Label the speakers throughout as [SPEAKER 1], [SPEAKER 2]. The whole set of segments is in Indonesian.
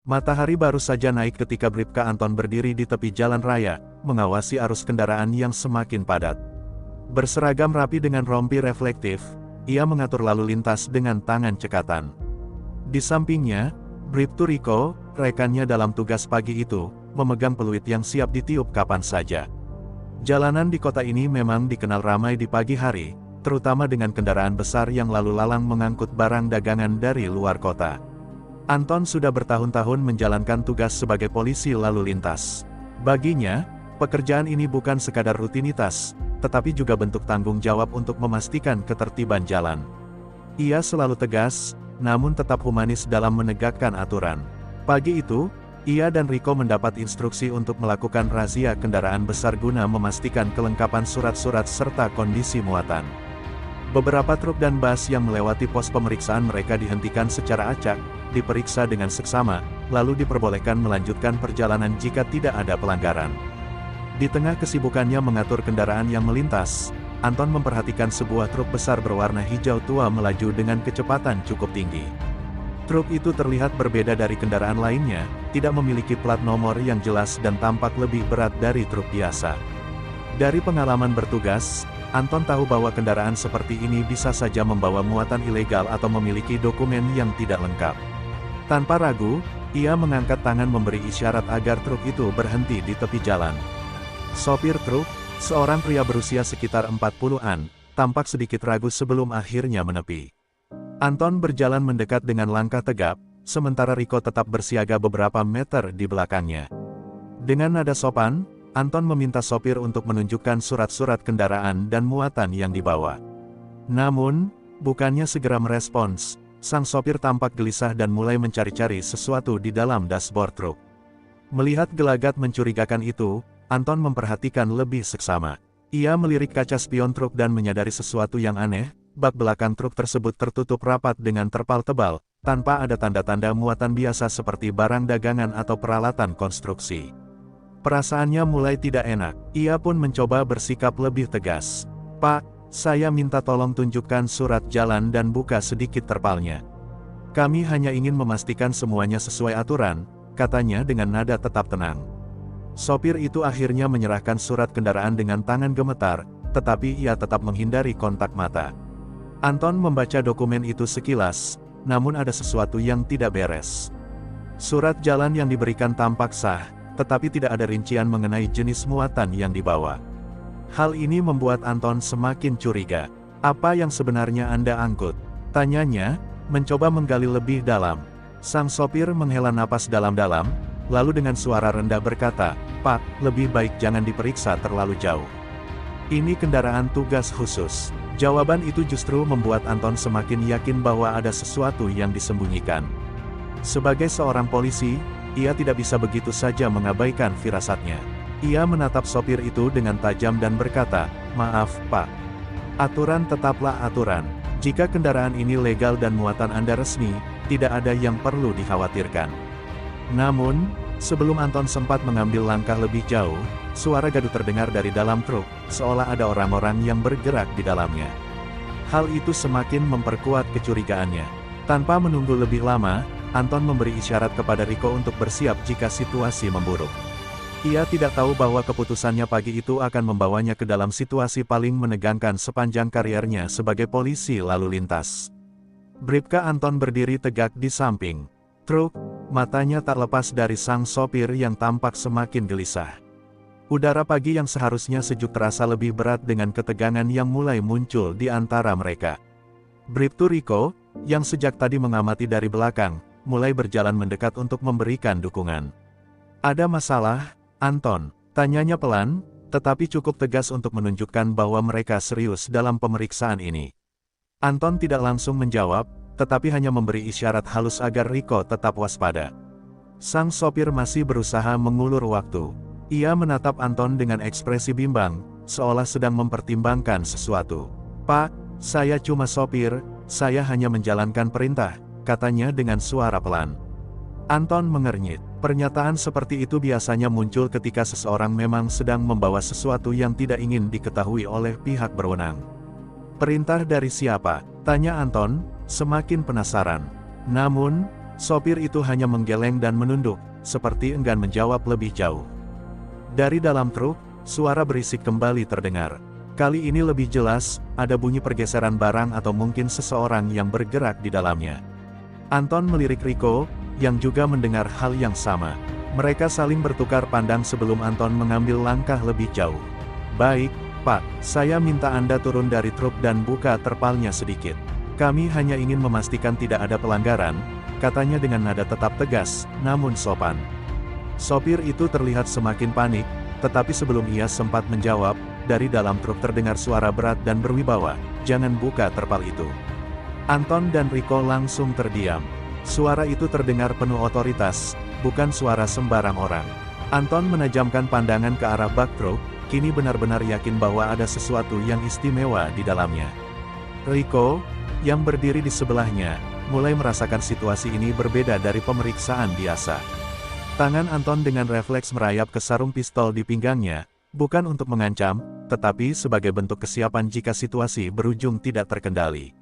[SPEAKER 1] Matahari baru saja naik ketika Bribka Anton berdiri di tepi jalan raya, mengawasi arus kendaraan yang semakin padat. Berseragam rapi dengan rompi reflektif, ia mengatur lalu lintas dengan tangan cekatan. Di sampingnya, Bribtu Riko, rekannya dalam tugas pagi itu, memegang peluit yang siap ditiup kapan saja. Jalanan di kota ini memang dikenal ramai di pagi hari, terutama dengan kendaraan besar yang lalu lalang mengangkut barang dagangan dari luar kota. Anton sudah bertahun-tahun menjalankan tugas sebagai polisi lalu lintas. Baginya, pekerjaan ini bukan sekadar rutinitas, tetapi juga bentuk tanggung jawab untuk memastikan ketertiban jalan. Ia selalu tegas, namun tetap humanis dalam menegakkan aturan. Pagi itu, ia dan Riko mendapat instruksi untuk melakukan razia kendaraan besar guna memastikan kelengkapan surat-surat serta kondisi muatan. Beberapa truk dan bus yang melewati pos pemeriksaan mereka dihentikan secara acak, diperiksa dengan seksama, lalu diperbolehkan melanjutkan perjalanan jika tidak ada pelanggaran. Di tengah kesibukannya mengatur kendaraan yang melintas, Anton memperhatikan sebuah truk besar berwarna hijau tua melaju dengan kecepatan cukup tinggi. Truk itu terlihat berbeda dari kendaraan lainnya, tidak memiliki plat nomor yang jelas dan tampak lebih berat dari truk biasa. Dari pengalaman bertugas, Anton tahu bahwa kendaraan seperti ini bisa saja membawa muatan ilegal atau memiliki dokumen yang tidak lengkap. Tanpa ragu, ia mengangkat tangan memberi isyarat agar truk itu berhenti di tepi jalan. Sopir truk, seorang pria berusia sekitar 40-an, tampak sedikit ragu sebelum akhirnya menepi. Anton berjalan mendekat dengan langkah tegap, sementara Riko tetap bersiaga beberapa meter di belakangnya. Dengan nada sopan, Anton meminta sopir untuk menunjukkan surat-surat kendaraan dan muatan yang dibawa. Namun, bukannya segera merespons, sang sopir tampak gelisah dan mulai mencari-cari sesuatu di dalam dashboard truk. Melihat gelagat mencurigakan itu, Anton memperhatikan lebih seksama. Ia melirik kaca spion truk dan menyadari sesuatu yang aneh, bak belakang truk tersebut tertutup rapat dengan terpal tebal, tanpa ada tanda-tanda muatan biasa seperti barang dagangan atau peralatan konstruksi. Perasaannya mulai tidak enak, ia pun mencoba bersikap lebih tegas. "Pak, saya minta tolong tunjukkan surat jalan dan buka sedikit terpalnya. Kami hanya ingin memastikan semuanya sesuai aturan," katanya dengan nada tetap tenang. Sopir itu akhirnya menyerahkan surat kendaraan dengan tangan gemetar, tetapi ia tetap menghindari kontak mata. Anton membaca dokumen itu sekilas, namun ada sesuatu yang tidak beres. Surat jalan yang diberikan tampak sah, tetapi tidak ada rincian mengenai jenis muatan yang dibawa. Hal ini membuat Anton semakin curiga. "Apa yang sebenarnya Anda angkut?" tanyanya, mencoba menggali lebih dalam. Sang sopir menghela napas dalam-dalam, lalu dengan suara rendah berkata, "Pak, lebih baik jangan diperiksa terlalu jauh. Ini kendaraan tugas khusus." Jawaban itu justru membuat Anton semakin yakin bahwa ada sesuatu yang disembunyikan. Sebagai seorang polisi, ia tidak bisa begitu saja mengabaikan firasatnya. Ia menatap sopir itu dengan tajam dan berkata, "Maaf, Pak. Aturan tetaplah aturan. Jika kendaraan ini legal dan muatan Anda resmi, tidak ada yang perlu dikhawatirkan." Namun, sebelum Anton sempat mengambil langkah lebih jauh, suara gaduh terdengar dari dalam truk, seolah ada orang-orang yang bergerak di dalamnya. Hal itu semakin memperkuat kecurigaannya. Tanpa menunggu lebih lama, Anton memberi isyarat kepada Riko untuk bersiap jika situasi memburuk. Ia tidak tahu bahwa keputusannya pagi itu akan membawanya ke dalam situasi paling menegangkan sepanjang kariernya sebagai polisi lalu lintas. Bribka Anton berdiri tegak di samping truk, matanya tak lepas dari sang sopir yang tampak semakin gelisah. Udara pagi yang seharusnya sejuk terasa lebih berat dengan ketegangan yang mulai muncul di antara mereka. Bribtu Riko, yang sejak tadi mengamati dari belakang, mulai berjalan mendekat untuk memberikan dukungan. "Ada masalah, Anton?" tanyanya pelan, tetapi cukup tegas untuk menunjukkan bahwa mereka serius dalam pemeriksaan ini. Anton tidak langsung menjawab, tetapi hanya memberi isyarat halus agar Riko tetap waspada. Sang sopir masih berusaha mengulur waktu. Ia menatap Anton dengan ekspresi bimbang, seolah sedang mempertimbangkan sesuatu. "Pak, saya cuma sopir, saya hanya menjalankan perintah," katanya dengan suara pelan. Anton mengernyit. Pernyataan seperti itu biasanya muncul ketika seseorang memang sedang membawa sesuatu yang tidak ingin diketahui oleh pihak berwenang. "Perintah dari siapa?" tanya Anton, semakin penasaran. Namun, Sopir itu hanya menggeleng dan menunduk, seperti enggan menjawab lebih jauh. Dari dalam truk, suara berisik kembali terdengar. Kali ini lebih jelas, ada bunyi pergeseran barang atau mungkin seseorang yang bergerak di dalamnya. Anton melirik Rico, yang juga mendengar hal yang sama. Mereka saling bertukar pandang sebelum Anton mengambil langkah lebih jauh. "Baik, Pak, saya minta Anda turun dari truk dan buka terpalnya sedikit. Kami hanya ingin memastikan tidak ada pelanggaran," katanya dengan nada tetap tegas, namun sopan. Sopir itu terlihat semakin panik, tetapi sebelum ia sempat menjawab, dari dalam truk terdengar suara berat dan berwibawa, "Jangan buka terpal itu." Anton dan Rico langsung terdiam. Suara itu terdengar penuh otoritas, bukan suara sembarang orang. Anton menajamkan pandangan ke arah bak truk, kini benar-benar yakin bahwa ada sesuatu yang istimewa di dalamnya. Rico, yang berdiri di sebelahnya, mulai merasakan situasi ini berbeda dari pemeriksaan biasa. Tangan Anton dengan refleks merayap ke sarung pistol di pinggangnya, bukan untuk mengancam, tetapi sebagai bentuk kesiapan jika situasi berujung tidak terkendali.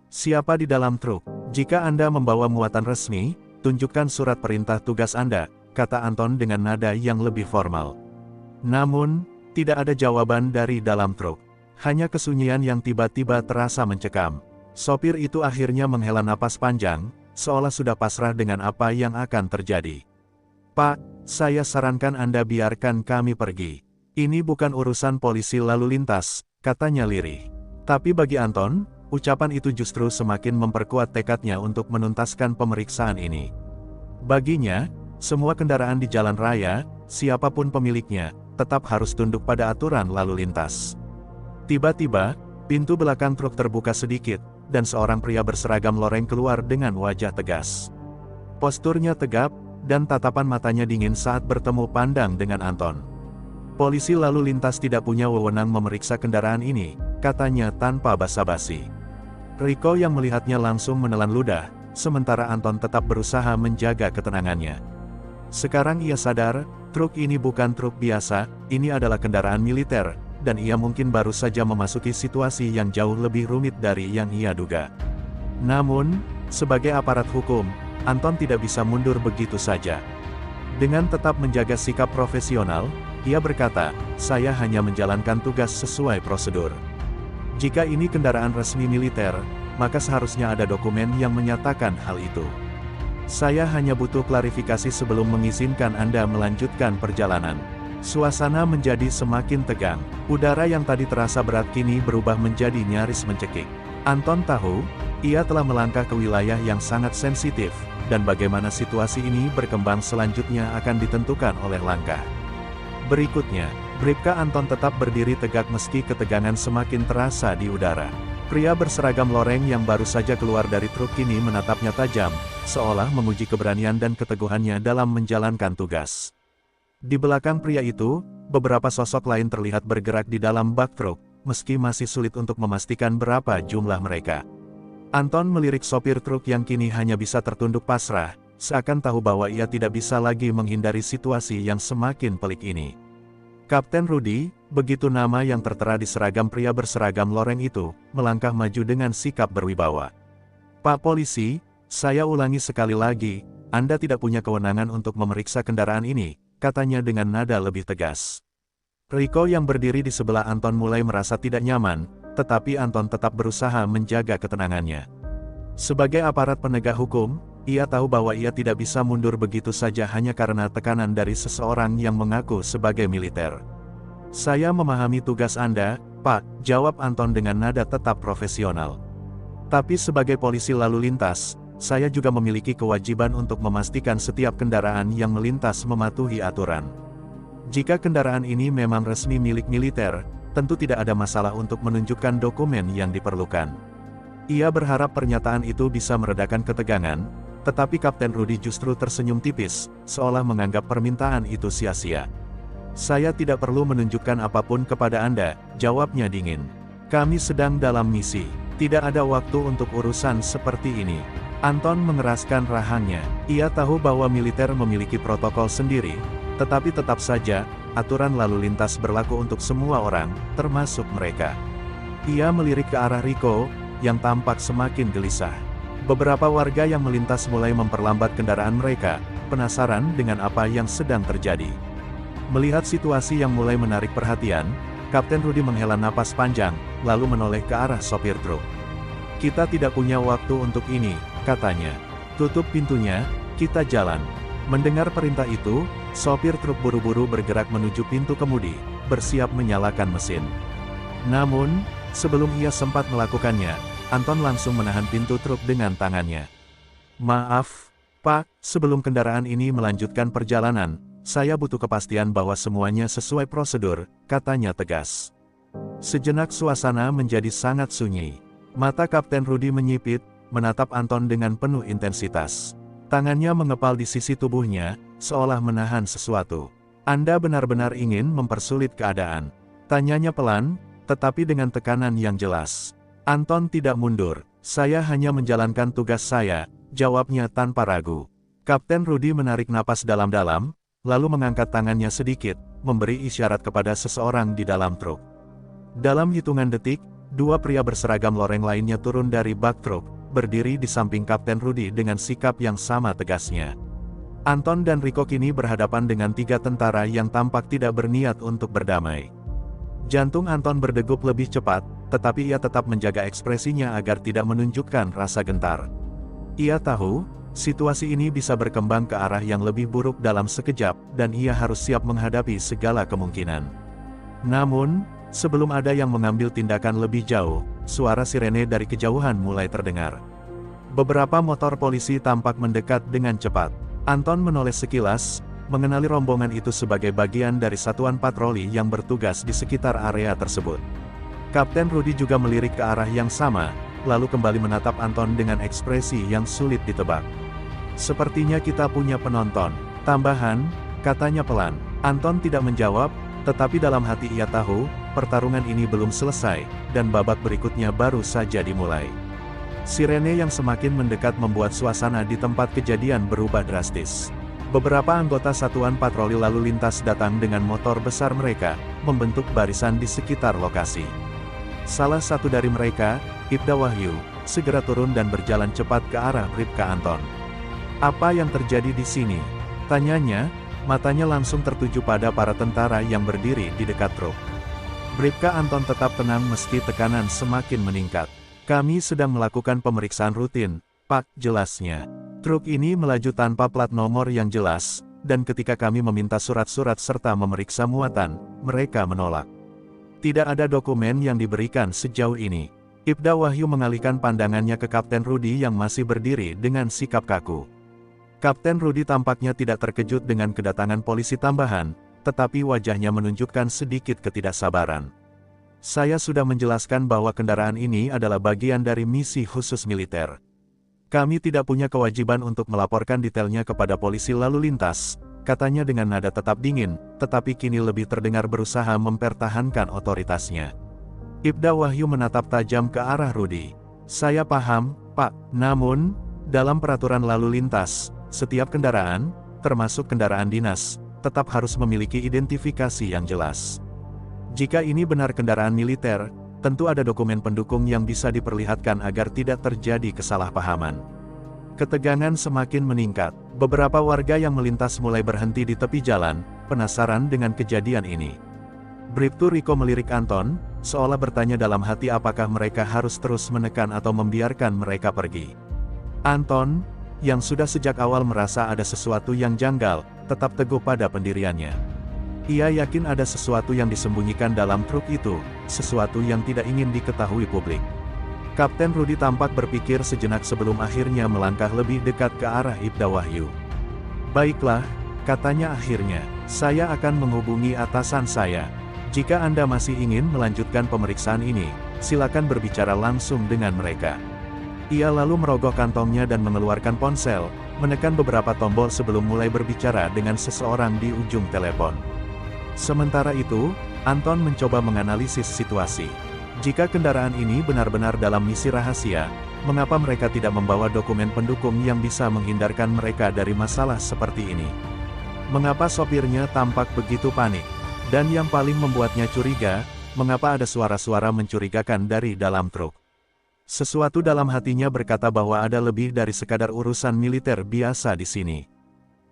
[SPEAKER 1] "Siapa di dalam truk? Jika Anda membawa muatan resmi, tunjukkan surat perintah tugas Anda," kata Anton dengan nada yang lebih formal. Namun, tidak ada jawaban dari dalam truk. Hanya kesunyian yang tiba-tiba terasa mencekam. Sopir itu akhirnya menghela napas panjang, seolah sudah pasrah dengan apa yang akan terjadi. "Pak, saya sarankan Anda biarkan kami pergi. Ini bukan urusan polisi lalu lintas," katanya lirih. Tapi bagi Anton, ucapan itu justru semakin memperkuat tekadnya untuk menuntaskan pemeriksaan ini. Baginya, semua kendaraan di jalan raya, siapapun pemiliknya, tetap harus tunduk pada aturan lalu lintas. Tiba-tiba, pintu belakang truk terbuka sedikit, dan seorang pria berseragam loreng keluar dengan wajah tegas. Posturnya tegap, dan tatapan matanya dingin saat bertemu pandang dengan Anton. "Polisi lalu lintas tidak punya wewenang memeriksa kendaraan ini," katanya tanpa basa-basi. Rico yang melihatnya langsung menelan ludah, sementara Anton tetap berusaha menjaga ketenangannya. Sekarang ia sadar, truk ini bukan truk biasa, ini adalah kendaraan militer, dan ia mungkin baru saja memasuki situasi yang jauh lebih rumit dari yang ia duga. Namun, sebagai aparat hukum, Anton tidak bisa mundur begitu saja. Dengan tetap menjaga sikap profesional, ia berkata, "Saya hanya menjalankan tugas sesuai prosedur. Jika ini kendaraan resmi militer, maka seharusnya ada dokumen yang menyatakan hal itu. Saya hanya butuh klarifikasi sebelum mengizinkan Anda melanjutkan perjalanan." Suasana menjadi semakin tegang. Udara yang tadi terasa berat kini berubah menjadi nyaris mencekik. Anton tahu, ia telah melangkah ke wilayah yang sangat sensitif, dan bagaimana situasi ini berkembang selanjutnya akan ditentukan oleh langkah berikutnya. Bribka Anton tetap berdiri tegak meski ketegangan semakin terasa di udara. Pria berseragam loreng yang baru saja keluar dari truk kini menatapnya tajam, seolah menguji keberanian dan keteguhannya dalam menjalankan tugas. Di belakang pria itu, beberapa sosok lain terlihat bergerak di dalam bak truk, meski masih sulit untuk memastikan berapa jumlah mereka. Anton melirik sopir truk yang kini hanya bisa tertunduk pasrah, seakan tahu bahwa ia tidak bisa lagi menghindari situasi yang semakin pelik ini. Kapten Rudy, begitu nama yang tertera di seragam pria berseragam loreng itu, melangkah maju dengan sikap berwibawa. "Pak Polisi, saya ulangi sekali lagi, Anda tidak punya kewenangan untuk memeriksa kendaraan ini," katanya dengan nada lebih tegas. Rico yang berdiri di sebelah Anton mulai merasa tidak nyaman, tetapi Anton tetap berusaha menjaga ketenangannya. Sebagai aparat penegak hukum, ia tahu bahwa ia tidak bisa mundur begitu saja hanya karena tekanan dari seseorang yang mengaku sebagai militer. "Saya memahami tugas Anda, Pak," jawab Anton dengan nada tetap profesional. "Tapi sebagai polisi lalu lintas, saya juga memiliki kewajiban untuk memastikan setiap kendaraan yang melintas mematuhi aturan. Jika kendaraan ini memang resmi milik militer, tentu tidak ada masalah untuk menunjukkan dokumen yang diperlukan." Ia berharap pernyataan itu bisa meredakan ketegangan, tetapi Kapten Rudy justru tersenyum tipis, seolah menganggap permintaan itu sia-sia. "Saya tidak perlu menunjukkan apapun kepada Anda," jawabnya dingin. "Kami sedang dalam misi, tidak ada waktu untuk urusan seperti ini." Anton mengeraskan rahangnya. Ia tahu bahwa militer memiliki protokol sendiri, tetapi tetap saja, aturan lalu lintas berlaku untuk semua orang, termasuk mereka. Ia melirik ke arah Rico, yang tampak semakin gelisah. Beberapa warga yang melintas mulai memperlambat kendaraan mereka, penasaran dengan apa yang sedang terjadi. Melihat situasi yang mulai menarik perhatian, Kapten Rudy menghela napas panjang, lalu menoleh ke arah sopir truk. "Kita tidak punya waktu untuk ini," katanya. "Tutup pintunya, kita jalan." Mendengar perintah itu, sopir truk buru-buru bergerak menuju pintu kemudi, bersiap menyalakan mesin. Namun, sebelum ia sempat melakukannya, Anton langsung menahan pintu truk dengan tangannya. "Maaf, Pak, sebelum kendaraan ini melanjutkan perjalanan, saya butuh kepastian bahwa semuanya sesuai prosedur," katanya tegas. Sejenak suasana menjadi sangat sunyi. Mata Kapten Rudy menyipit, menatap Anton dengan penuh intensitas. Tangannya mengepal di sisi tubuhnya, seolah menahan sesuatu. "Anda benar-benar ingin mempersulit keadaan?" tanyanya pelan, tetapi dengan tekanan yang jelas. Anton tidak mundur. "Saya hanya menjalankan tugas saya," jawabnya tanpa ragu. Kapten Rudy menarik napas dalam-dalam, lalu mengangkat tangannya sedikit, memberi isyarat kepada seseorang di dalam truk. Dalam hitungan detik, dua pria berseragam loreng lainnya turun dari bak truk, berdiri di samping Kapten Rudy dengan sikap yang sama tegasnya. Anton dan Rico kini berhadapan dengan tiga tentara yang tampak tidak berniat untuk berdamai. Jantung Anton berdegup lebih cepat, tetapi ia tetap menjaga ekspresinya agar tidak menunjukkan rasa gentar. Ia tahu, situasi ini bisa berkembang ke arah yang lebih buruk dalam sekejap, dan ia harus siap menghadapi segala kemungkinan. Namun, sebelum ada yang mengambil tindakan lebih jauh, suara sirene dari kejauhan mulai terdengar. Beberapa motor polisi tampak mendekat dengan cepat. Anton menoleh sekilas, mengenali rombongan itu sebagai bagian dari satuan patroli yang bertugas di sekitar area tersebut. Kapten Rudy juga melirik ke arah yang sama, lalu kembali menatap Anton dengan ekspresi yang sulit ditebak. "Sepertinya kita punya penonton tambahan," katanya pelan. Anton tidak menjawab, tetapi dalam hati ia tahu, pertarungan ini belum selesai, dan babak berikutnya baru saja dimulai. Sirene yang semakin mendekat membuat suasana di tempat kejadian berubah drastis. Beberapa anggota satuan patroli lalu lintas datang dengan motor besar mereka, membentuk barisan di sekitar lokasi. Salah satu dari mereka, Ibda Wahyu, segera turun dan berjalan cepat ke arah Bribka Anton. "Apa yang terjadi di sini?" tanyanya, matanya langsung tertuju pada para tentara yang berdiri di dekat truk. Bribka Anton tetap tenang meski tekanan semakin meningkat. "Kami sedang melakukan pemeriksaan rutin, Pak," jelasnya. "Truk ini melaju tanpa plat nomor yang jelas, dan ketika kami meminta surat-surat serta memeriksa muatan, mereka menolak. Tidak ada dokumen yang diberikan sejauh ini." Ibda Wahyu mengalihkan pandangannya ke Kapten Rudy yang masih berdiri dengan sikap kaku. Kapten Rudy tampaknya tidak terkejut dengan kedatangan polisi tambahan, tetapi wajahnya menunjukkan sedikit ketidaksabaran. "Saya sudah menjelaskan bahwa kendaraan ini adalah bagian dari misi khusus militer. Kami tidak punya kewajiban untuk melaporkan detailnya kepada polisi lalu lintas," katanya dengan nada tetap dingin, tetapi kini lebih terdengar berusaha mempertahankan otoritasnya. Ibda Wahyu menatap tajam ke arah Rudy. "Saya paham, Pak. Namun, dalam peraturan lalu lintas, setiap kendaraan, termasuk kendaraan dinas, tetap harus memiliki identifikasi yang jelas. Jika ini benar kendaraan militer, tentu ada dokumen pendukung yang bisa diperlihatkan agar tidak terjadi kesalahpahaman." Ketegangan semakin meningkat. Beberapa warga yang melintas mulai berhenti di tepi jalan, penasaran dengan kejadian ini. Bribtu Rico melirik Anton, seolah bertanya dalam hati apakah mereka harus terus menekan atau membiarkan mereka pergi. Anton, yang sudah sejak awal merasa ada sesuatu yang janggal, tetap teguh pada pendiriannya. Ia yakin ada sesuatu yang disembunyikan dalam truk itu, sesuatu yang tidak ingin diketahui publik. Kapten Rudy tampak berpikir sejenak sebelum akhirnya melangkah lebih dekat ke arah Ibda Wahyu. "Baiklah," katanya akhirnya, "saya akan menghubungi atasan saya. Jika Anda masih ingin melanjutkan pemeriksaan ini, silakan berbicara langsung dengan mereka." Ia lalu merogoh kantongnya dan mengeluarkan ponsel, menekan beberapa tombol sebelum mulai berbicara dengan seseorang di ujung telepon. Sementara itu, Anton mencoba menganalisis situasi. Jika kendaraan ini benar-benar dalam misi rahasia, mengapa mereka tidak membawa dokumen pendukung yang bisa menghindarkan mereka dari masalah seperti ini? Mengapa sopirnya tampak begitu panik? Dan yang paling membuatnya curiga, mengapa ada suara-suara mencurigakan dari dalam truk? Sesuatu dalam hatinya berkata bahwa ada lebih dari sekadar urusan militer biasa di sini.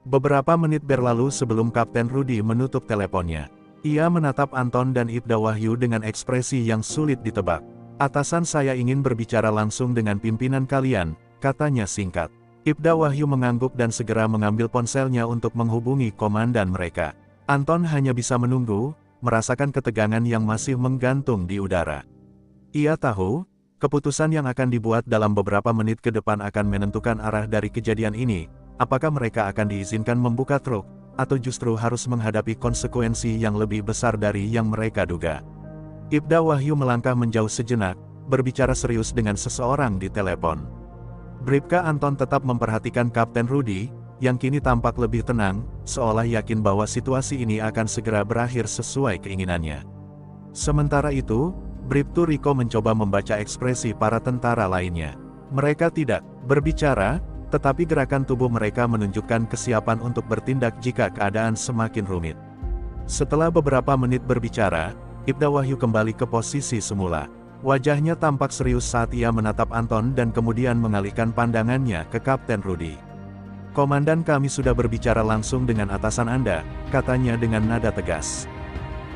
[SPEAKER 1] Beberapa menit berlalu sebelum Kapten Rudy menutup teleponnya. Ia menatap Anton dan Ibda Wahyu dengan ekspresi yang sulit ditebak. "Atasan, saya ingin berbicara langsung dengan pimpinan kalian," katanya singkat. Ibda Wahyu mengangguk dan segera mengambil ponselnya untuk menghubungi komandan mereka. Anton hanya bisa menunggu, merasakan ketegangan yang masih menggantung di udara. Ia tahu, keputusan yang akan dibuat dalam beberapa menit ke depan akan menentukan arah dari kejadian ini. Apakah mereka akan diizinkan membuka truk, atau justru harus menghadapi konsekuensi yang lebih besar dari yang mereka duga. Ibda Wahyu melangkah menjauh sejenak, berbicara serius dengan seseorang di telepon. Bribka Anton tetap memperhatikan Kapten Rudy, yang kini tampak lebih tenang, seolah yakin bahwa situasi ini akan segera berakhir sesuai keinginannya. Sementara itu, Bribtu Riko mencoba membaca ekspresi para tentara lainnya. Mereka tidak berbicara, tetapi gerakan tubuh mereka menunjukkan kesiapan untuk bertindak jika keadaan semakin rumit. Setelah beberapa menit berbicara, Ibda Wahyu kembali ke posisi semula. Wajahnya tampak serius saat ia menatap Anton dan kemudian mengalihkan pandangannya ke Kapten Rudy. "Komandan, kami sudah berbicara langsung dengan atasan Anda," katanya dengan nada tegas.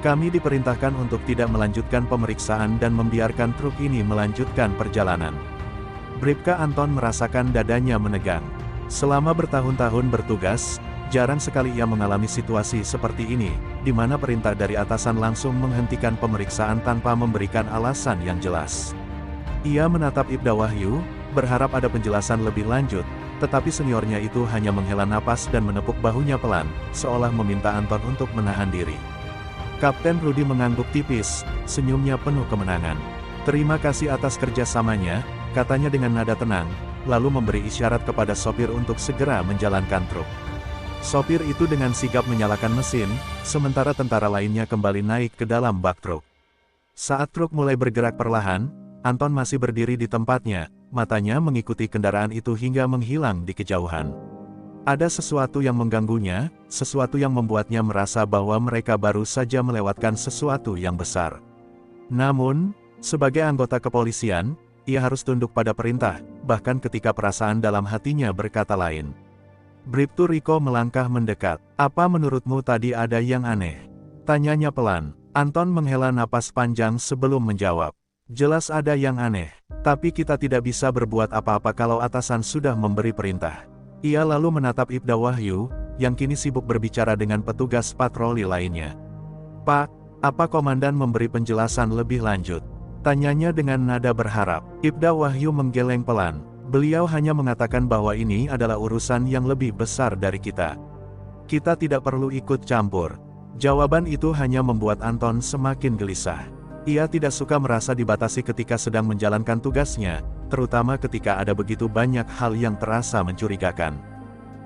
[SPEAKER 1] "Kami diperintahkan untuk tidak melanjutkan pemeriksaan dan membiarkan truk ini melanjutkan perjalanan." Bribka Anton merasakan dadanya menegang. Selama bertahun-tahun bertugas, jarang sekali ia mengalami situasi seperti ini, di mana perintah dari atasan langsung menghentikan pemeriksaan tanpa memberikan alasan yang jelas. Ia menatap Ibda Wahyu, berharap ada penjelasan lebih lanjut, tetapi seniornya itu hanya menghela napas dan menepuk bahunya pelan, seolah meminta Anton untuk menahan diri. Kapten Rudy mengangguk tipis, senyumnya penuh kemenangan. "Terima kasih atas kerjasamanya," katanya dengan nada tenang, lalu memberi isyarat kepada sopir untuk segera menjalankan truk. Sopir itu dengan sigap menyalakan mesin, sementara tentara lainnya kembali naik ke dalam bak truk. Saat truk mulai bergerak perlahan, Anton masih berdiri di tempatnya, matanya mengikuti kendaraan itu hingga menghilang di kejauhan. Ada sesuatu yang mengganggunya, sesuatu yang membuatnya merasa bahwa mereka baru saja melewatkan sesuatu yang besar. Namun, sebagai anggota kepolisian, ia harus tunduk pada perintah, bahkan ketika perasaan dalam hatinya berkata lain. Bribtu Riko melangkah mendekat. "Apa menurutmu tadi ada yang aneh?" tanyanya pelan. Anton menghela napas panjang sebelum menjawab. "Jelas ada yang aneh, tapi kita tidak bisa berbuat apa-apa kalau atasan sudah memberi perintah." Ia lalu menatap Ibda Wahyu, yang kini sibuk berbicara dengan petugas patroli lainnya. "Pak, apa komandan memberi penjelasan lebih lanjut?" tanyanya dengan nada berharap. Ibda Wahyu menggeleng pelan. "Beliau hanya mengatakan bahwa ini adalah urusan yang lebih besar dari kita. Kita tidak perlu ikut campur." Jawaban itu hanya membuat Anton semakin gelisah. Ia tidak suka merasa dibatasi ketika sedang menjalankan tugasnya, terutama ketika ada begitu banyak hal yang terasa mencurigakan.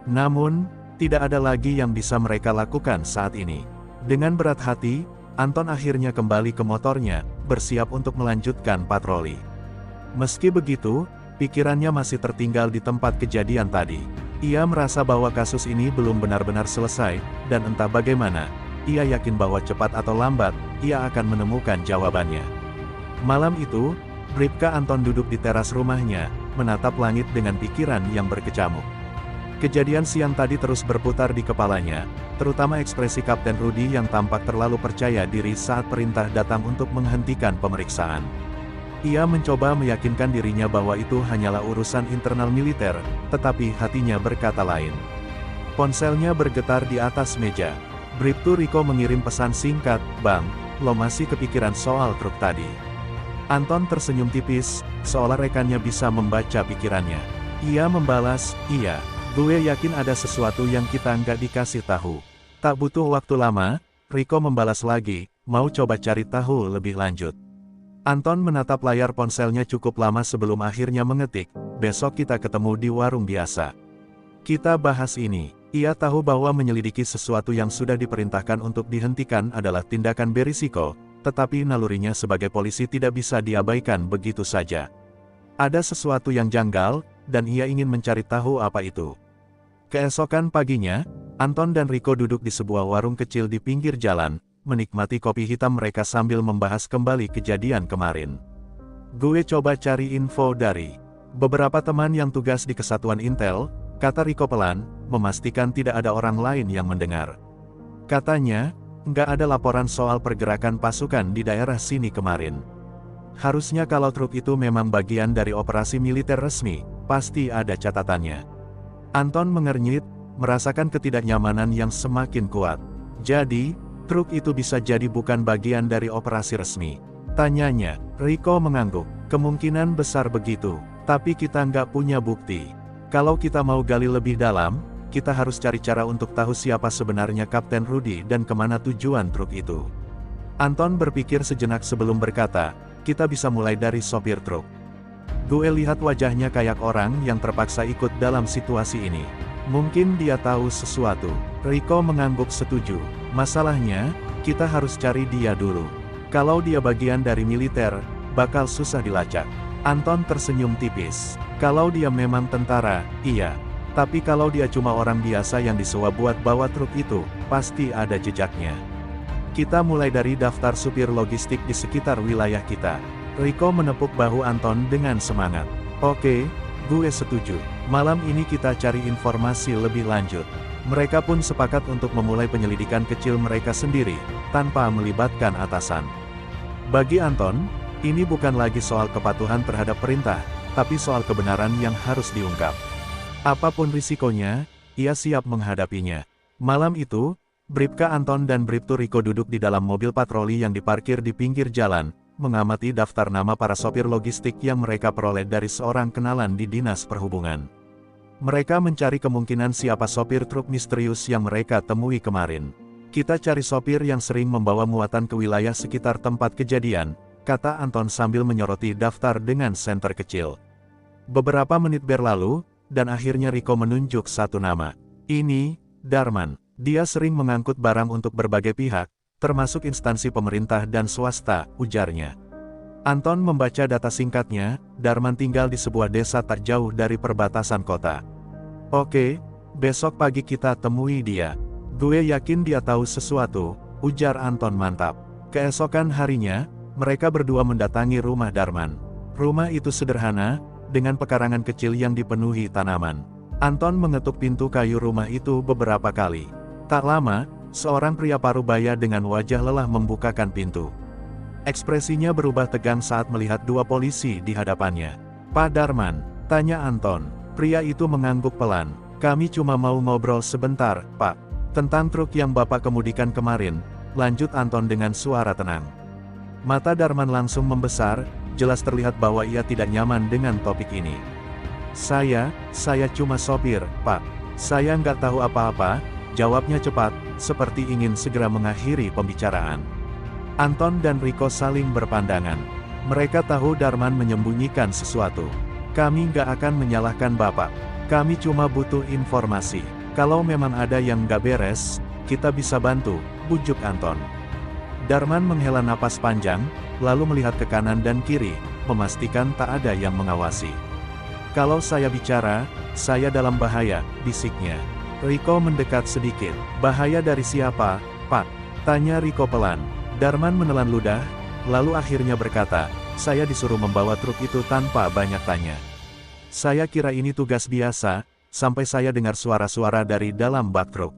[SPEAKER 1] Namun, tidak ada lagi yang bisa mereka lakukan saat ini. Dengan berat hati, Anton akhirnya kembali ke motornya, bersiap untuk melanjutkan patroli. Meski begitu, pikirannya masih tertinggal di tempat kejadian tadi. Ia merasa bahwa kasus ini belum benar-benar selesai, dan entah bagaimana, ia yakin bahwa cepat atau lambat, ia akan menemukan jawabannya. Malam itu, Bribka Anton duduk di teras rumahnya, menatap langit dengan pikiran yang berkecamuk. Kejadian siang tadi terus berputar di kepalanya, terutama ekspresi Kapten Rudy yang tampak terlalu percaya diri saat perintah datang untuk menghentikan pemeriksaan. Ia mencoba meyakinkan dirinya bahwa itu hanyalah urusan internal militer, tetapi hatinya berkata lain. Ponselnya bergetar di atas meja. Bribtu Riko mengirim pesan singkat, "Bang, lo masih kepikiran soal truk tadi?" Anton tersenyum tipis, seolah rekannya bisa membaca pikirannya. Ia membalas, "Iya, gue yakin ada sesuatu yang kita nggak dikasih tahu." Tak butuh waktu lama, Riko membalas lagi, "Mau coba cari tahu lebih lanjut?" Anton menatap layar ponselnya cukup lama sebelum akhirnya mengetik, "Besok kita ketemu di warung biasa. Kita bahas ini." Ia tahu bahwa menyelidiki sesuatu yang sudah diperintahkan untuk dihentikan adalah tindakan berisiko, tetapi nalurinya sebagai polisi tidak bisa diabaikan begitu saja. Ada sesuatu yang janggal, dan ia ingin mencari tahu apa itu. Keesokan paginya, Anton dan Riko duduk di sebuah warung kecil di pinggir jalan, menikmati kopi hitam mereka sambil membahas kembali kejadian kemarin. Gue coba cari info dari beberapa teman yang tugas di Kesatuan Intel, kata Rico pelan, memastikan tidak ada orang lain yang mendengar. Katanya, nggak ada laporan soal pergerakan pasukan di daerah sini kemarin. Harusnya kalau truk itu memang bagian dari operasi militer resmi, pasti ada catatannya. Anton mengernyit, merasakan ketidaknyamanan yang semakin kuat. Jadi, truk itu bisa jadi bukan bagian dari operasi resmi. Tanyanya, Rico mengangguk, kemungkinan besar begitu, tapi kita nggak punya bukti. Kalau kita mau gali lebih dalam, kita harus cari cara untuk tahu siapa sebenarnya Kapten Rudy dan kemana tujuan truk itu. Anton berpikir sejenak sebelum berkata, kita bisa mulai dari sopir truk. Gue lihat wajahnya kayak orang yang terpaksa ikut dalam situasi ini. Mungkin dia tahu sesuatu. Rico mengangguk setuju. Masalahnya, kita harus cari dia dulu. Kalau dia bagian dari militer, bakal susah dilacak. Anton tersenyum tipis. Kalau dia memang tentara, iya. Tapi kalau dia cuma orang biasa yang disewa buat bawa truk itu, pasti ada jejaknya. Kita mulai dari daftar supir logistik di sekitar wilayah kita. Rico menepuk bahu Anton dengan semangat. Oke, gue setuju. Malam ini kita cari informasi lebih lanjut. Mereka pun sepakat untuk memulai penyelidikan kecil mereka sendiri, tanpa melibatkan atasan. Bagi Anton, ini bukan lagi soal kepatuhan terhadap perintah, tapi soal kebenaran yang harus diungkap. Apapun risikonya, ia siap menghadapinya. Malam itu, Bribka Anton dan Bribtu Rico duduk di dalam mobil patroli yang diparkir di pinggir jalan, mengamati daftar nama para sopir logistik yang mereka peroleh dari seorang kenalan di Dinas Perhubungan. Mereka mencari kemungkinan siapa sopir truk misterius yang mereka temui kemarin. Kita cari sopir yang sering membawa muatan ke wilayah sekitar tempat kejadian, kata Anton sambil menyoroti daftar dengan senter kecil. Beberapa menit berlalu, dan akhirnya Rico menunjuk satu nama. Ini, Darman. Dia sering mengangkut barang untuk berbagai pihak, termasuk instansi pemerintah dan swasta, ujarnya. Anton membaca data singkatnya, Darman tinggal di sebuah desa tak jauh dari perbatasan kota. Oke, besok pagi kita temui dia. Gue yakin dia tahu sesuatu, ujar Anton mantap. Keesokan harinya, mereka berdua mendatangi rumah Darman. Rumah itu sederhana, dengan pekarangan kecil yang dipenuhi tanaman. Anton mengetuk pintu kayu rumah itu beberapa kali. Tak lama, seorang pria parubaya dengan wajah lelah membukakan pintu. Ekspresinya berubah tegang saat melihat dua polisi di hadapannya. Pak Darman, tanya Anton. Pria itu mengangguk pelan. Kami cuma mau ngobrol sebentar, Pak. Tentang truk yang Bapak kemudikan kemarin, lanjut Anton dengan suara tenang. Mata Darman langsung membesar, jelas terlihat bahwa ia tidak nyaman dengan topik ini. Saya cuma sopir, Pak. Saya nggak tahu apa-apa, jawabnya cepat, seperti ingin segera mengakhiri pembicaraan. Anton dan Rico saling berpandangan. Mereka tahu Darman menyembunyikan sesuatu. Kami nggak akan menyalahkan Bapak. Kami cuma butuh informasi. Kalau memang ada yang nggak beres, kita bisa bantu, bujuk Anton. Darman menghela napas panjang, lalu melihat ke kanan dan kiri, memastikan tak ada yang mengawasi. Kalau saya bicara, saya dalam bahaya, bisiknya. Rico mendekat sedikit. Bahaya dari siapa, Pak? Tanya Rico pelan. Darman menelan ludah, lalu akhirnya berkata, saya disuruh membawa truk itu tanpa banyak tanya. Saya kira ini tugas biasa, sampai saya dengar suara-suara dari dalam bak truk.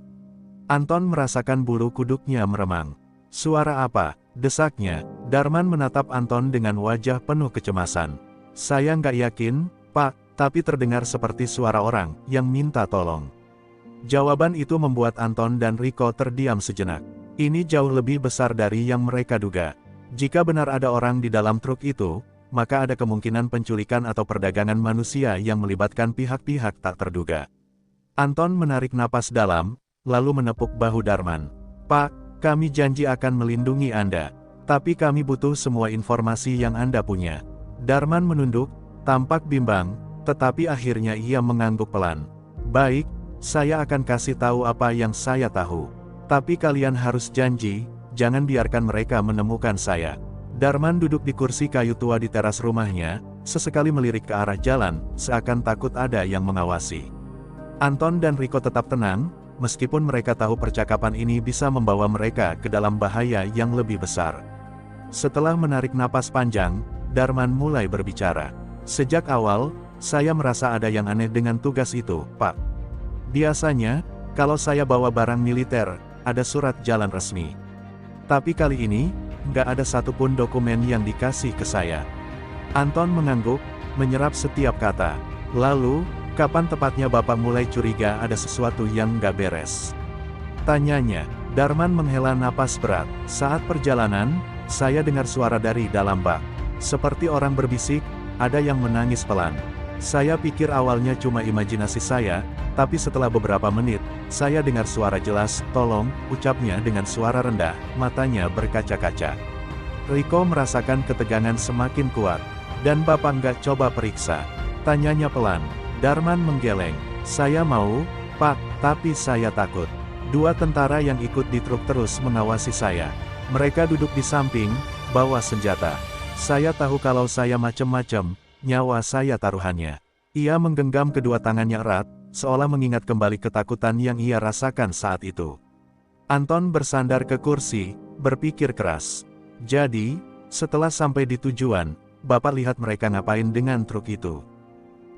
[SPEAKER 1] Anton merasakan bulu kuduknya meremang. Suara apa? Desaknya. Darman menatap Anton dengan wajah penuh kecemasan. Saya nggak yakin, Pak, tapi terdengar seperti suara orang yang minta tolong. Jawaban itu membuat Anton dan Rico terdiam sejenak. Ini jauh lebih besar dari yang mereka duga. Jika benar ada orang di dalam truk itu, maka ada kemungkinan penculikan atau perdagangan manusia yang melibatkan pihak-pihak tak terduga. Anton menarik napas dalam, lalu menepuk bahu Darman. Pak, kami janji akan melindungi Anda. Tapi kami butuh semua informasi yang Anda punya. Darman menunduk, tampak bimbang, tetapi akhirnya ia mengangguk pelan. Baik, saya akan kasih tahu apa yang saya tahu. Tapi kalian harus janji, jangan biarkan mereka menemukan saya. Darman duduk di kursi kayu tua di teras rumahnya, sesekali melirik ke arah jalan, seakan takut ada yang mengawasi. Anton dan Rico tetap tenang, meskipun mereka tahu percakapan ini bisa membawa mereka ke dalam bahaya yang lebih besar. Setelah menarik napas panjang, Darman mulai berbicara. Sejak awal, saya merasa ada yang aneh dengan tugas itu, Pak. Biasanya, kalau saya bawa barang militer, ada surat jalan resmi. Tapi kali ini, nggak ada satupun dokumen yang dikasih ke saya. Anton mengangguk, menyerap setiap kata. Lalu, kapan tepatnya Bapak mulai curiga ada sesuatu yang nggak beres? Tanyanya. Darman menghela napas berat. Saat perjalanan, saya dengar suara dari dalam bak. Seperti orang berbisik, ada yang menangis pelan. Saya pikir awalnya cuma imajinasi saya, tapi setelah beberapa menit, saya dengar suara jelas, tolong, ucapnya dengan suara rendah, matanya berkaca-kaca. Riko merasakan ketegangan semakin kuat. Dan Bapak nggak coba periksa? Tanyanya pelan. Darman menggeleng. Saya mau, Pak, tapi saya takut. Dua tentara yang ikut di truk terus mengawasi saya. Mereka duduk di samping, bawa senjata. Saya tahu kalau saya macem-macem, nyawa saya taruhannya. Ia menggenggam kedua tangannya erat, seolah mengingat kembali ketakutan yang ia rasakan saat itu. Anton bersandar ke kursi, berpikir keras. Jadi, setelah sampai di tujuan, Bapak lihat mereka ngapain dengan truk itu?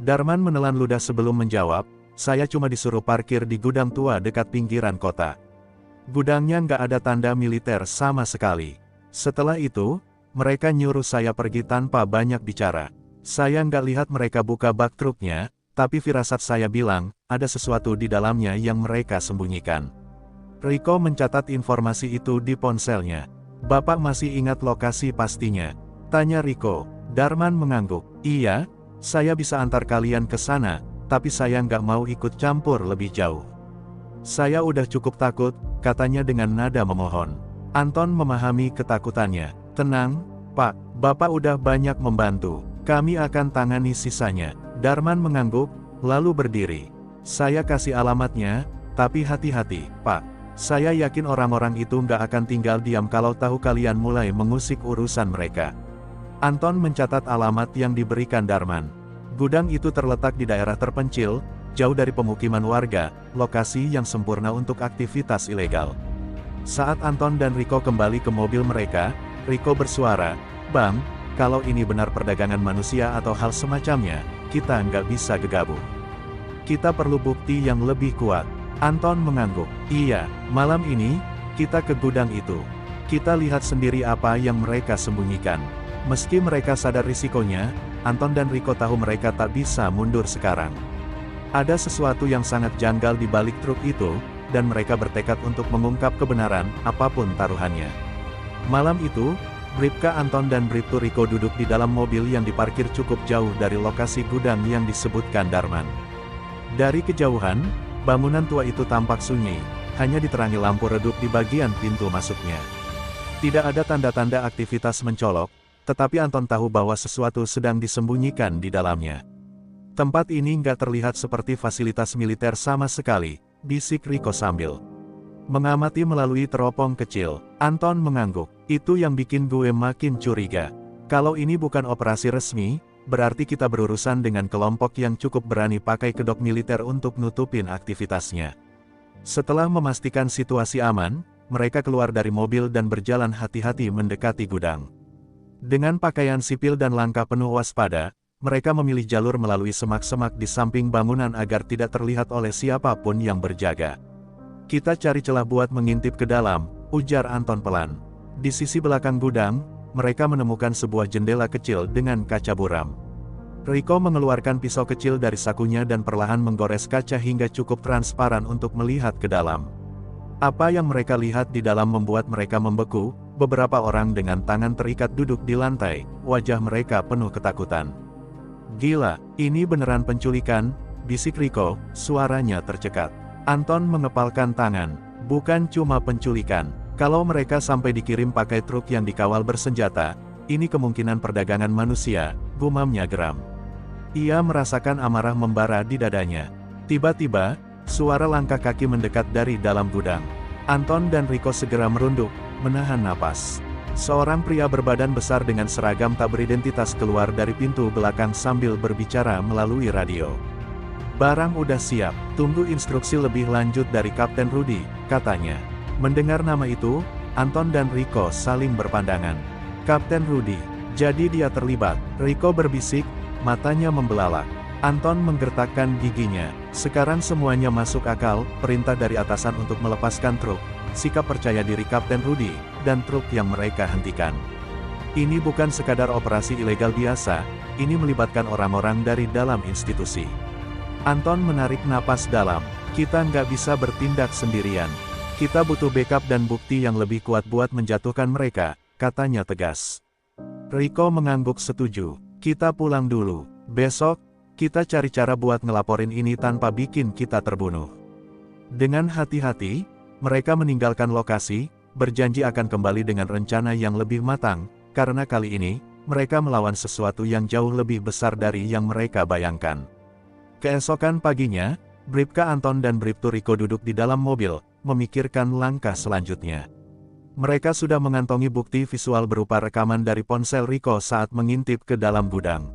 [SPEAKER 1] Darman menelan ludah sebelum menjawab, saya cuma disuruh parkir di gudang tua dekat pinggiran kota. Gudangnya nggak ada tanda militer sama sekali. Setelah itu, mereka nyuruh saya pergi tanpa banyak bicara. Saya nggak lihat mereka buka bak truknya, tapi firasat saya bilang, ada sesuatu di dalamnya yang mereka sembunyikan. Riko mencatat informasi itu di ponselnya. Bapak masih ingat lokasi pastinya? Tanya Riko. Darman mengangguk. Iya, saya bisa antar kalian ke sana. Tapi saya nggak mau ikut campur lebih jauh. Saya udah cukup takut, katanya dengan nada memohon. Anton memahami ketakutannya. Tenang, Pak, Bapak udah banyak membantu. Kami akan tangani sisanya. Darman mengangguk, lalu berdiri. Saya kasih alamatnya, tapi hati-hati, Pak. Saya yakin orang-orang itu nggak akan tinggal diam kalau tahu kalian mulai mengusik urusan mereka. Anton mencatat alamat yang diberikan Darman. Gudang itu terletak di daerah terpencil, jauh dari pemukiman warga, lokasi yang sempurna untuk aktivitas ilegal. Saat Anton dan Riko kembali ke mobil mereka, Riko bersuara, Bang, kalau ini benar perdagangan manusia atau hal semacamnya, kita nggak bisa gegabah. Kita perlu bukti yang lebih kuat. Anton mengangguk. Iya, malam ini, kita ke gudang itu. Kita lihat sendiri apa yang mereka sembunyikan. Meski mereka sadar risikonya, Anton dan Riko tahu mereka tak bisa mundur sekarang. Ada sesuatu yang sangat janggal di balik truk itu, dan mereka bertekad untuk mengungkap kebenaran, apapun taruhannya. Malam itu, Bribka Anton dan Bribtu Riko duduk di dalam mobil yang diparkir cukup jauh dari lokasi gudang yang disebutkan Darman. Dari kejauhan, bangunan tua itu tampak sunyi, hanya diterangi lampu redup di bagian pintu masuknya. Tidak ada tanda-tanda aktivitas mencolok, tetapi Anton tahu bahwa sesuatu sedang disembunyikan di dalamnya. Tempat ini nggak terlihat seperti fasilitas militer sama sekali, bisik Riko sambil mengamati melalui teropong kecil. Anton mengangguk. Itu yang bikin gue makin curiga. Kalau ini bukan operasi resmi, berarti kita berurusan dengan kelompok yang cukup berani pakai kedok militer untuk nutupin aktivitasnya. Setelah memastikan situasi aman, mereka keluar dari mobil dan berjalan hati-hati mendekati gudang. Dengan pakaian sipil dan langkah penuh waspada, mereka memilih jalur melalui semak-semak di samping bangunan agar tidak terlihat oleh siapapun yang berjaga. Kita cari celah buat mengintip ke dalam, ujar Anton pelan. Di sisi belakang gudang, mereka menemukan sebuah jendela kecil dengan kaca buram. Riko mengeluarkan pisau kecil dari sakunya dan perlahan menggores kaca hingga cukup transparan untuk melihat ke dalam. Apa yang mereka lihat di dalam membuat mereka membeku. Beberapa orang dengan tangan terikat duduk di lantai, wajah mereka penuh ketakutan. Gila, ini beneran penculikan, bisik Riko, suaranya tercekat. Anton mengepalkan tangan, bukan cuma penculikan. Kalau mereka sampai dikirim pakai truk yang dikawal bersenjata, ini kemungkinan perdagangan manusia, gumamnya geram. Ia merasakan amarah membara di dadanya. Tiba-tiba, suara langkah kaki mendekat dari dalam gudang. Anton dan Riko segera merunduk, menahan napas. Seorang pria berbadan besar dengan seragam tak beridentitas keluar dari pintu belakang sambil berbicara melalui radio. Barang udah siap, tunggu instruksi lebih lanjut dari Kapten Rudy, katanya. Mendengar nama itu, Anton dan Riko saling berpandangan. Kapten Rudy, Jadi dia terlibat, Rico berbisik, matanya membelalak. Anton menggertakkan giginya. Sekarang semuanya masuk akal, perintah dari atasan untuk melepaskan truk, sikap percaya diri Kapten Rudy, dan truk yang mereka hentikan. Ini bukan sekadar operasi ilegal biasa, ini melibatkan orang-orang dari dalam institusi. Anton menarik napas dalam. Kita nggak bisa bertindak sendirian. Kita butuh backup dan bukti yang lebih kuat buat menjatuhkan mereka, katanya tegas. Rico mengangguk setuju. Kita pulang dulu. Besok, kita cari cara buat ngelaporin ini tanpa bikin kita terbunuh. Dengan hati-hati, mereka meninggalkan lokasi, berjanji akan kembali dengan rencana yang lebih matang, karena kali ini, mereka melawan sesuatu yang jauh lebih besar dari yang mereka bayangkan. Keesokan paginya, Bribka Anton dan Bribtu Rico duduk di dalam mobil, memikirkan langkah selanjutnya. Mereka sudah mengantongi bukti visual berupa rekaman dari ponsel Rico saat mengintip ke dalam gudang.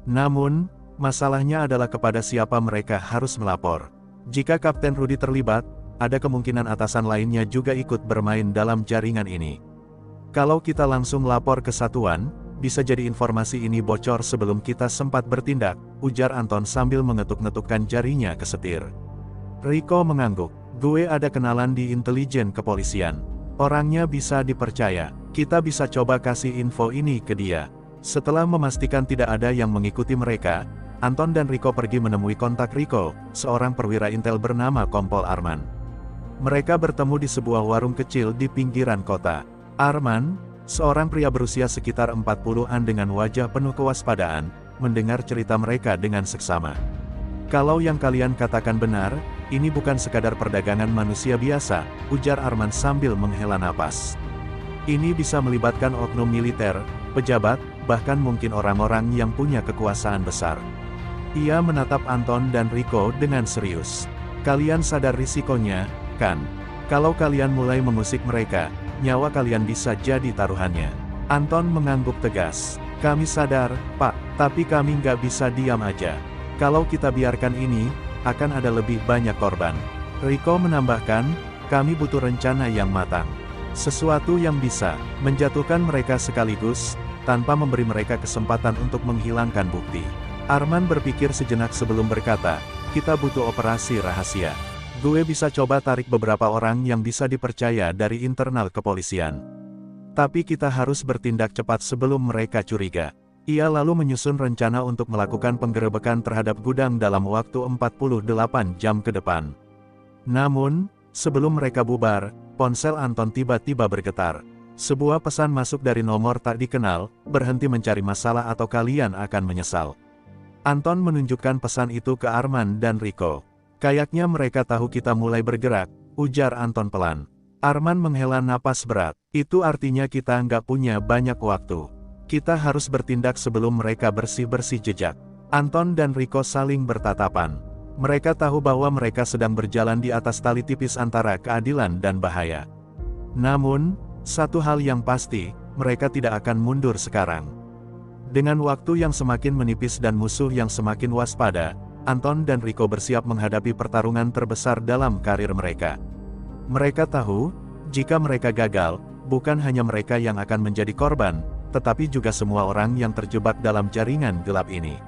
[SPEAKER 1] Namun, masalahnya adalah kepada siapa mereka harus melapor. Jika Kapten Rudy terlibat, ada kemungkinan atasan lainnya juga ikut bermain dalam jaringan ini. Kalau kita langsung lapor ke satuan, bisa jadi informasi ini bocor sebelum kita sempat bertindak, ujar Anton sambil mengetuk-ngetukkan jarinya ke setir. Rico mengangguk. Gue ada kenalan di intelijen kepolisian. Orangnya bisa dipercaya. Kita bisa coba kasih info ini ke dia. Setelah memastikan tidak ada yang mengikuti mereka, Anton dan Rico pergi menemui kontak Rico, seorang perwira intel bernama Kompol Arman. Mereka bertemu di sebuah warung kecil di pinggiran kota. Arman, seorang pria berusia sekitar 40-an dengan wajah penuh kewaspadaan, mendengar cerita mereka dengan seksama. Kalau yang kalian katakan benar, ini bukan sekadar perdagangan manusia biasa, ujar Arman sambil menghela napas. Ini bisa melibatkan oknum militer, pejabat, bahkan mungkin orang-orang yang punya kekuasaan besar. Ia menatap Anton dan Rico dengan serius. Kalian sadar risikonya, kan? Kalau kalian mulai mengusik mereka, nyawa kalian bisa jadi taruhannya. Anton mengangguk tegas. Kami sadar, Pak, tapi kami nggak bisa diam aja. Kalau kita biarkan ini, akan ada lebih banyak korban. Rico menambahkan, kami butuh rencana yang matang. Sesuatu yang bisa menjatuhkan mereka sekaligus, tanpa memberi mereka kesempatan untuk menghilangkan bukti. Arman berpikir sejenak sebelum berkata, kita butuh operasi rahasia. Gue bisa coba tarik beberapa orang yang bisa dipercaya dari internal kepolisian. Tapi kita harus bertindak cepat sebelum mereka curiga. Ia lalu menyusun rencana untuk melakukan penggerebekan terhadap gudang dalam waktu 48 jam ke depan. Namun, sebelum mereka bubar, ponsel Anton tiba-tiba bergetar. Sebuah pesan masuk dari nomor tak dikenal, berhenti mencari masalah atau kalian akan menyesal. Anton menunjukkan pesan itu ke Arman dan Rico. Kayaknya mereka tahu kita mulai bergerak, ujar Anton pelan. Arman menghela napas berat. Itu artinya kita nggak punya banyak waktu. Kita harus bertindak sebelum mereka bersih-bersih jejak. Anton dan Rico saling bertatapan. Mereka tahu bahwa mereka sedang berjalan di atas tali tipis antara keadilan dan bahaya. Namun, satu hal yang pasti, mereka tidak akan mundur sekarang. Dengan waktu yang semakin menipis dan musuh yang semakin waspada, Anton dan Rico bersiap menghadapi pertarungan terbesar dalam karir mereka. Mereka tahu, jika mereka gagal, bukan hanya mereka yang akan menjadi korban, tetapi juga semua orang yang terjebak dalam jaringan gelap ini.